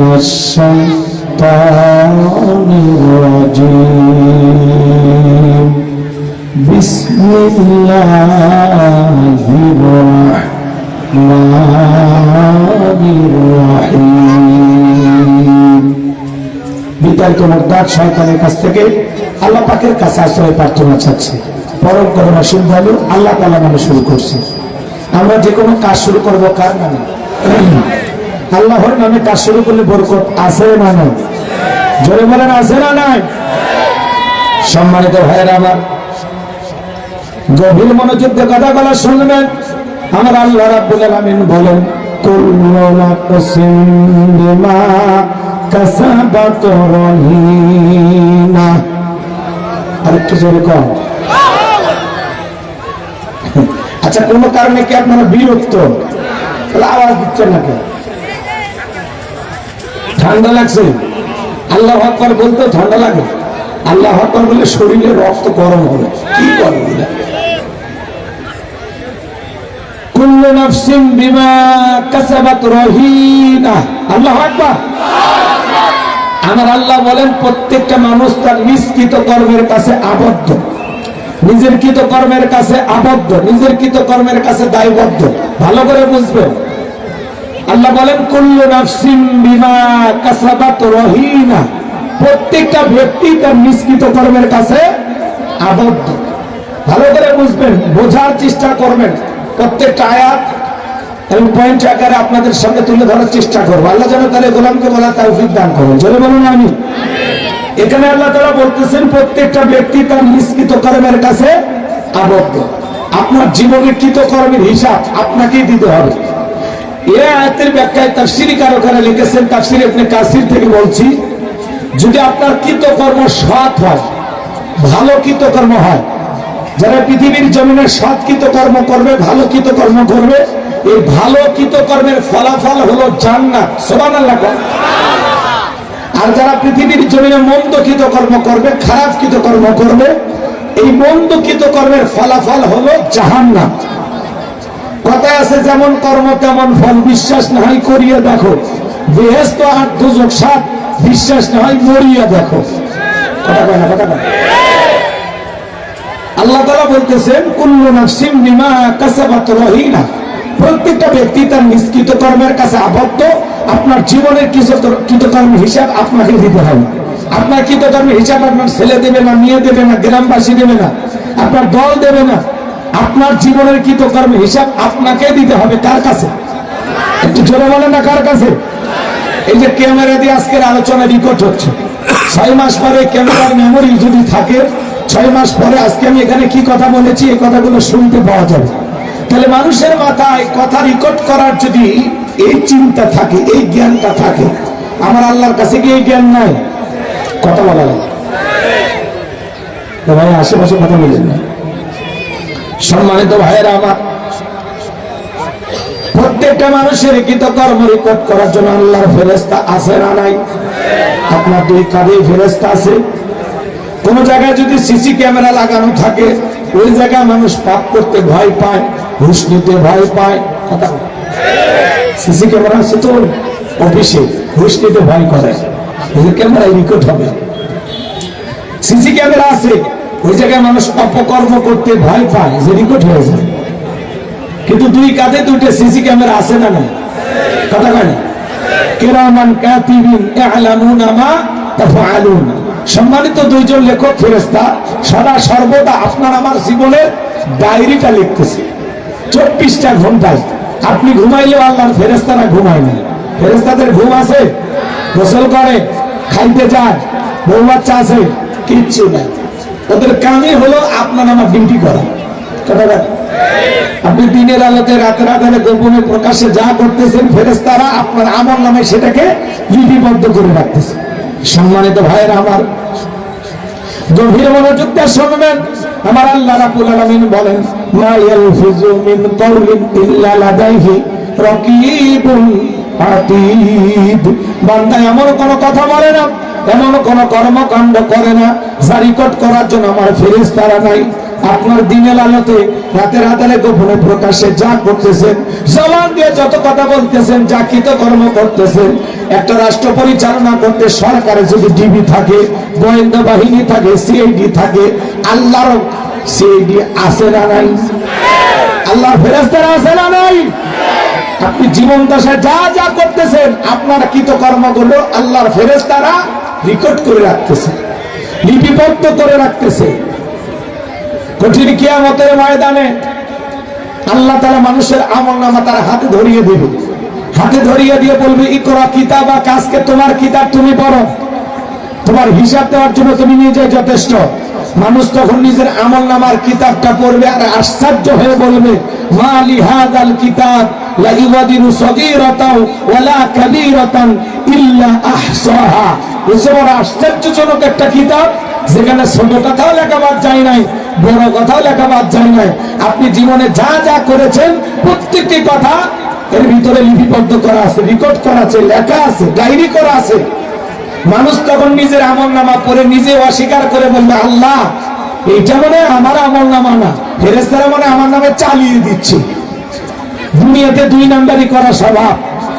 মিনাশ-শাইতানির রাজীম। বিসমিল্লাহির রাহমানির রাহিম। বিতাড়িত মুরতাদ শয়তানের কাছ থেকে আল্লাহ পাকের কাছে আশ্রয় প্রার্থনা চাচ্ছি। পরম করুণা সিন্ধু আল্লাহ তাআলা নামে শুরু করছি। আমরা যে কোনো কাজ শুরু করবো কার নামে? আল্লাহর নামে কাজ শুরু করলে বরকত আছে না নাই? জোরে বলেন আছে না নাই? সম্মানিত ভাইয়েরা আমার, গভীর মনোযোগ দিয়ে কথাগুলো শুনবেন। আমার আল্লাহ রাব্বুল আলামিন বলেন, কুল্লু নাফসিন বিমা কাসাবাত রহিনা। আরেকটু জোরে কর। আচ্ছা, কোন কারণে কি আপনারা বিরক্ত? আওয়াজ দিচ্ছেন না কেন? ঠান্ডা লাগছে? আল্লাহু আকবার বলতে ঠান্ডা লাগে? আল্লাহু আকবার বলে শরীরে রক্ত গরম হবে। কি করবে? কুল্লু নাফসিন বিমা কাসাবাত রহিনা। আল্লাহু আকবার। আমার আল্লাহ বলেন, প্রত্যেকটা মানুষ তার নিষ্কৃত কর্মের কাছে আবদ্ধ, নিজের কৃত কর্মের কাছে আবদ্ধ, নিজের কৃত কর্মের কাছে দায়বদ্ধ। ভালো করে বুঝবেন। আল্লাহ বলেন, কুল্লু নাফসিন বিমা কাসাবাত রহিনা। প্রত্যেকটা ব্যক্তি তার নিষ্কৃত কর্মের কাছে আবদ্ধ। ভালো করে বুঝবেন, বোঝার চেষ্টা করবেন। প্রত্যেকটা আয়াত এবং পয়েন্ট আকারে আপনাদের সামনে তুলে ধরার চেষ্টা করবো। আল্লাহ যেন তাহলে গোলামকে বলা তৌফিক দান করেন। জোরে বলুন আমিন। এখানে আল্লাহ তাআলা বলতেছেন, প্রত্যেকটা ব্যক্তি তার নিষ্কৃত কর্মের কাছে আবদ্ধ। আপনার জীবনের কৃত কর্মের হিসাব আপনাকেই দিতে হবে। এই আয়াতের ব্যাখ্যায় তাফসীরি কারকেরা লিখেছেন, তাফসীর ইবনে কাসির থেকে বলছি, যদি আপনার কৃত কর্ম সৎ হয়, ভালো কৃত কর্ম হয়, যারা পৃথিবীর জমিনে সৎ কৃত কর্ম করবে, ভালো কৃত কর্ম করবে, এই ভালো কৃত কর্মের ফলাফল হলো জান্নাত। সুবহানাল্লাহ। আর যারা পৃথিবীর জমিনে মন্দ কৃত কর্ম করবে, খারাপ কৃত কর্ম করবে, এই মন্দ কৃত কর্মের ফলাফল হলো জাহান্নাম। কথায় আছে, যেমন কর্ম তেমন ফল, বিশ্বাস না হয় করিয়া দেখো। বেহেশত আর দোজখ সাত, বিশ্বাস না হয় মরিয়া দেখো। কথা কয় না? কথা কয়। আল্লাহ তাআলা বলতেছেন, কুল্লু নাফসিন বিমা কাসাবাত রহিনা। প্রত্যেকটা ব্যক্তি তার নিষ্কৃত কর্মের কাছে আবদ্ধ। আপনার জীবনের কৃতকর্মের হিসাব আপনাকে দিতে হবে। আপনার কৃতকর্মের হিসাব আপনার ছেলে দেবে না, মেয়ে দেবে না, গ্রামবাসী দেবে না, আপনার দল দেবে না। আপনার জীবনের কৃতকর্মের হিসাব আপনাকে দিতে হবে। কার কাছে? একটু জোরে বলেন না, কার কাছে? এই যে ক্যামেরা দিয়ে আজকের আলোচনা রেকর্ড হচ্ছে, 6 মাস পরে ক্যামেরার মেমোরি যদি থাকে, 6 মাস পরে আজকে আমি এখানে কি কথা বলেছি এই কথাগুলো শুনতে পাওয়া যাবে। তাহলে মানুষের মাথায় কথা রেকর্ড করার যদি এই চিন্তা থাকে, এই জ্ঞানটা থাকে, আমার আল্লাহর কাছে কি এই জ্ঞান নাই? কথা বলা লাগে ভাই, আশেপাশে কথা বলেন না। সম্মানিত ভাইয়েরা আমার, প্রত্যেকটা মানুষের কৃতকর্ম রেকর্ড করার জন্য আল্লাহর ফেরেশতা আছে না নাই? আপনার 2 কাঁধে ফেরেশতা আছে। কোন জায়গায় যদি সিসি ক্যামেরা লাগানো থাকে, ওই জায়গায় মানুষ পাপ করতে ভয় পায়, ঘুষ নিতে ভয় পায়। সিসি ক্যামেরা আছে তো অফিসে, ঘুষ নিতে ভয় করে, ক্যামেরায় রেকর্ড হবে। সিসি ক্যামেরা আছে, ওই জায়গায় মানুষ অপকর্ম করতে ভয় পায়, যে রেকর্ড হয়ে যায়। কিন্তু 2 কাঁধে 2টা সিসি ক্যামেরা আছে না না? কথা কয় না? কিরামান কাতিবিন ইয়ালামুনা মা তাফআলুন। সম্মানিত 2 জন লেখক ফেরেশতা সদা সর্বদা আপনার আমার জীবনের ডায়েরিটা লিখতেছে 24টা ঘন্টায়। আপনি ঘুমাইলেও আল্লাহর ফেরেশতারা ঘুমায় না। ফেরেশতাদের ঘুম আছে? গোসল করে, খাইতে যায়, বউ বাচ্চা আছে, কিচ্ছু নাই। ওদের কামই হলো আপনার আমার ডিউটি করা। আপনি দিনের আলোতে রাতের আধারে গোপনে প্রকাশে যা করতেছেন, ফেরেশতারা আপনার আমল নামে সেটাকে লিপিবদ্ধ করে রাখতেছে। সম্মানিত ভাইয়েরা আমার, গভীর মনোযোগ দিয়ে শুনবেন। আমার আল্লাহ রাব্বুল আলামিন বলেন, মা ইয়ালফিজু মিন কাওলিন ইল্লা লাদাইহি রাকীবুন আতীদ। বান্দা এমন কোন কথা বলে না, এমন কোন কর্মকাণ্ড করে না, যা রেকর্ড করার জন্য আমার ফেরেশতারা নাই। আপনার দিনের আলোতে রাতের আধারে গোপনে প্রকাশে যা করতেছেন, জবান দিয়ে যত কথা বলতেছেন, যা কৃতকর্ম করতেছেন, একটা রাষ্ট্র পরিচালনা করতে সরকারে যদি ডিবি থাকে, গোয়েন্দা বাহিনী থাকে, সিআইডি থাকে, আল্লাহর সিআইডি আছে না নাই? আল্লাহর ফেরেশতারা আছে না নাই? আপনি জীবন দশায় যা যা করতেছেন আপনার কৃতকর্মগুলো আল্লাহর ফেরেশতারা রেকর্ড করে রাখতেছে, লিপিবদ্ধ করে রাখতেছে। কঠিন কিয়ামতের ময়দানে আল্লাহ তাআলা মানুষের আমলনামা তার হাতে ধরিয়ে দিবে, হাতে ধরিয়ে দিয়ে বলবে ইকরা কিতাবা, আজকে তোমার কিতাব তুমি পড়ো, তোমার হিসাব দেওয়ার জন্য তুমি নিজে যথেষ্ট। মানুষ তখন নিজের আমলনামার কিতাবটা পড়বে আর আশ্চর্য হয়ে বলবে মা লিহাযাল কিতাব লা ইউগাদিরু সগীরাতাও ওয়ালা কাবীরাতান ইল্লা আহসাহা। এসব আশ্চর্যজনক একটা কিতাব যেখানে ছোট কথাও লেখা বাদ যায় নাই, বড় কথাও লেখা বাদ যায় নাই। আপনি জীবনে যা যা করেছেন প্রত্যেকটি কথা এর ভিতরে লিপিবদ্ধ করা আছে, রেকর্ড করা আছে, লেখা আছে, ডায়েরি করা আছে। মানুষ তখন নিজের আমলনামা পড়ে নিজে অস্বীকার করে বলবে আল্লাহ এইটা মানে আমার আমলনামা না, ফেরেশতারা মানে আমার নামে চালিয়ে দিচ্ছে। দুনিয়াতে 2 নাম্বারি করা স্বভাব,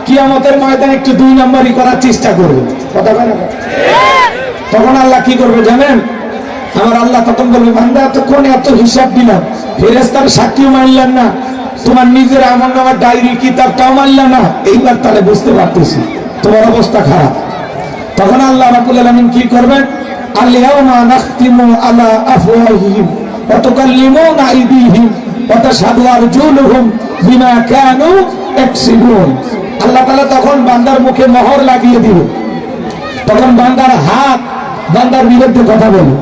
কিয়ামতের ময়দানে একটু 2 নাম্বারি করার চেষ্টা করবে, কথা বলে না? তখন আল্লাহ কি করবে জানেন? আমার আল্লাহ তখন বলবে বান্দা এতক্ষণ এত হিসাব দিলাম, ফেরেশতার সাক্ষীও মানলেন না, তোমার নিজের আমলনামার ডায়েরি কিতাবটাও মানলেন না, এইবার তাহলে বুঝতে পারতেছি তোমার অবস্থা খারাপ। তখন আল্লাহ রাব্বুল আলামিন কি করবেন? আল-ইয়াওমা নাখতিমু আলা আফওয়াহিহিম ওয়া তুকাল্লিমুনা আইদিহিম ওয়া তাশহাদু আরজুলুহুম বিমা কানু ইয়াকসিবুন। আল্লাহ তাআলা তখন বান্দার মুখে মোহর লাগিয়ে দিবে। তখন বান্দার হাত বান্দার বিরুদ্ধে কথা বলবে,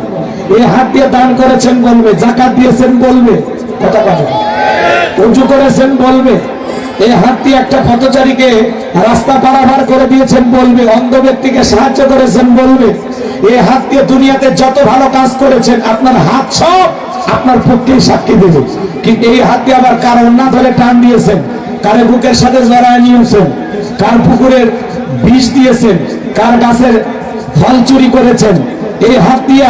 এই হাত দিয়ে দান করেছেন বলবে, যাকাত দিয়েছেন বলবে, কথা বলবে, ওযু করেছেন বলবে, এই হাত দিয়ে একটা পথচারীকে রাস্তা পারাপার করে দিয়েছেন বলবে, অন্ধ ব্যক্তিকে সাহায্য করেছেন বলবে, এই হাত দিয়ে দুনিয়াতে যত ভালো কাজ করেছেন আপনার হাত সব আপনার পক্ষেই সাক্ষী দেবে। কিন্তু এই হাত দিয়ে আবার কার ওন্না ধরে টান দিয়েছেন, কার বুকের সাথে জড়ায় নিয়েছেন, কার পুকুরের বিষ দিয়েছেন, কার গাছের ফল চুরি করেছেন, এই হাত দিয়া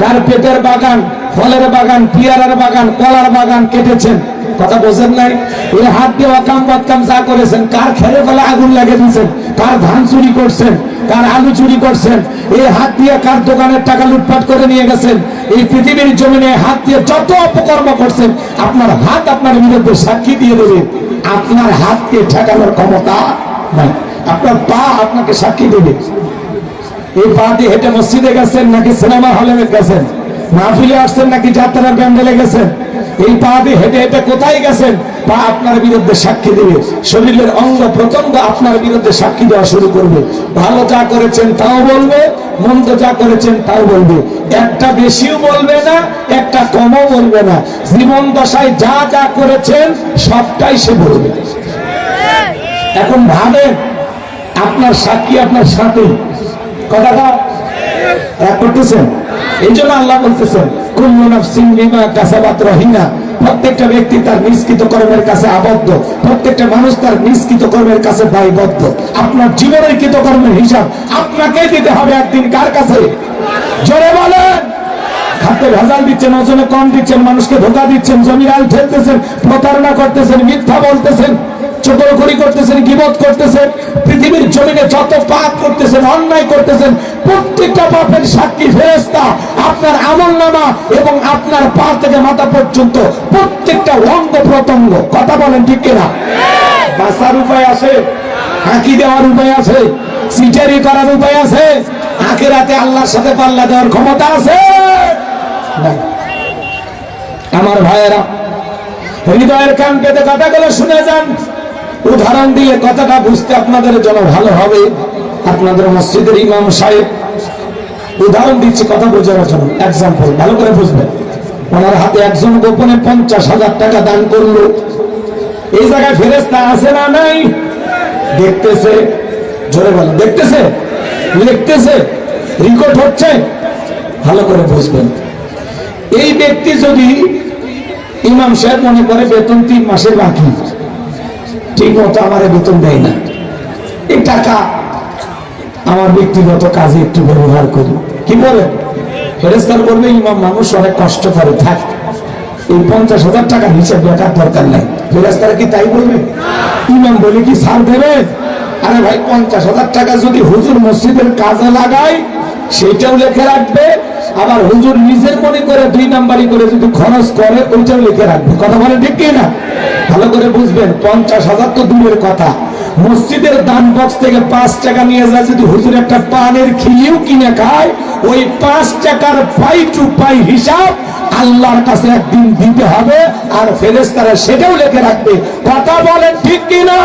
কার পেটের বাগান, ফলের বাগান, পিয়ারার বাগান, কলার বাগান কেটেছেন, কথা বোঝেন নাই? এই হাত দিয়ে অকাম বদকাম যা করেছেন, কার খেরে ফেলে আগুন লাগিয়ে দিয়েছেন, কার ধান চুরি করছেন, কার আলু চুরি করছেন, এই হাত দিয়ে কার দোকানের টাকা লুটপাট করে নিয়ে গেছেন, এই পৃথিবীর জমিনে হাত দিয়ে যত অপকর্ম করছেন আপনার হাত আপনার বিরুদ্ধে সাক্ষী দিয়ে দেবে। আপনার হাতকে ঠেকানোর ক্ষমতা নাই, আপনার পা আপনাকে সাক্ষী দেবে। এই পা দিয়ে হেঁটে মসজিদে গেছেন নাকি সিনেমা হলে গেছেন, মাহফিলে আসছেন নাকি যাত্রার প্যান্ডেলে গেছেন, এই পা দিয়ে হেঁটে হেঁটে কোথায় গেছেন, পা আপনার বিরুদ্ধে সাক্ষী দেবে। শরীরের অঙ্গ প্রত্যঙ্গ আপনার বিরুদ্ধে সাক্ষী দেওয়া শুরু করবে। ভালো যা করেছেন তাও বলবে, মন্দ যা করেছেন তাও বলবে, একটা বেশিও বলবে না, একটা কমও বলবে না। জীবন দশায় যা যা করেছেন সবটাই সে বলবে। এখন ভাবেন আপনার সাক্ষী আপনার সাথে, কথাটা এক করতেছেন। এই জন্য আল্লাহ বলতেছেন কুল্লু নাফসিন বিমা কাসাবাত রহিনা, প্রত্যেকটা ব্যক্তি তার নিষ্কৃত কর্মের কাছে আবদ্ধ, প্রত্যেকটা মানুষ তার নিষ্কৃত কর্মের কাছে দায়বদ্ধ। আপনার জীবনের কৃতকর্মের হিসাব আপনাকেই দিতে হবে একদিন। কার কাছে? জোরে বলেন। খাদ্যে ভেজাল দিচ্ছেন, ওজনে কম দিচ্ছেন, মানুষকে ধোঁকা দিচ্ছেন, জমির আল ঠেলতেছেন, প্রতারণা করতেছেন, মিথ্যা বলতেছেন, চোখরখড়ি করতেছেন, গীবত করতেছেন, পৃথিবীর জমিনে যত পাপ করতেছেন, অন্যায় করতেছেন, প্রত্যেকটা পাপের সাক্ষী ফেরেশতা আপনার আমলনামা এবং আপনার পা থেকে মাথা পর্যন্ত প্রত্যেকটা অঙ্গ প্রত্যঙ্গ। কথা বলেন ঠিক কিনা? বাঁচার উপায় আছে, ফাঁকি দেওয়ার উপায় আছে, সিটারি করার উপায় আছে, আখিরাতে আল্লাহর সাথে পাল্লা দেওয়ার ক্ষমতা আছে? আমার ভাইয়েরা, হৃদয়ের কান পেতে কথাগুলো শুনে যান। উদাহরণ দিয়ে কথাটা বুঝতে আপনাদের জন্য ভালো হবে। আপনাদের মসজিদের ইমাম সাহেব উদাহরণ দিচ্ছে কথা বোঝানোর জন্য, এক্সাম্পল ভালো করে বুঝবেন। ওনার হাতে একজন গোপনে 50,000 টাকা দান করলো। এই জায়গায় ফেরেশতা আছে না নাই? দেখতেছে, জোরে বলেন, দেখতেছে, লিখতেছে, রেকর্ড হচ্ছে। ভালো করে বুঝবেন। এই ব্যক্তি যদি ইমাম সাহেব মনে করে বেতন 3 মাসের বাকি, ঠিক মতো আমার বেতন দেয় না, এই টাকা আমার ব্যক্তিগত কাজে একটু ব্যবহার করি, কি বলে? ফেরেশতা বলবে ইমাম মানুষ অনেক কষ্ট করে, থাক এই 50,000 টাকার হিসাব দেখার দরকার নাই। ফেরেশতারা কি তাই বলবে? ইমাম বলে কি ছাড় দেবে? আরে ভাই 50,000 টাকা যদি হুজুর মসজিদের কাজে লাগায় সেটাও লিখে রাখবে, আবার হুজুর নিজের মনে করে 2 নাম্বারি করে যদি খরচ করে ওইটাও লিখে রাখবে। কথা বলে ঠিক কি না? ভালো করে বুঝবেন, 50,000 তো দূরের কথা, মসজিদের দান বক্স থেকে 5 টাকা নিয়ে যায় যদি হুজুর একটা পানের খিলিও কিনে খায়, ওই 5 টাকার পাই টু পাই হিসাব আল্লাহর কাছে একদিন দিতে হবে, আর ফেরেশতারা সেটাও লিখে রাখবে। কথা বলেন ঠিক কি না?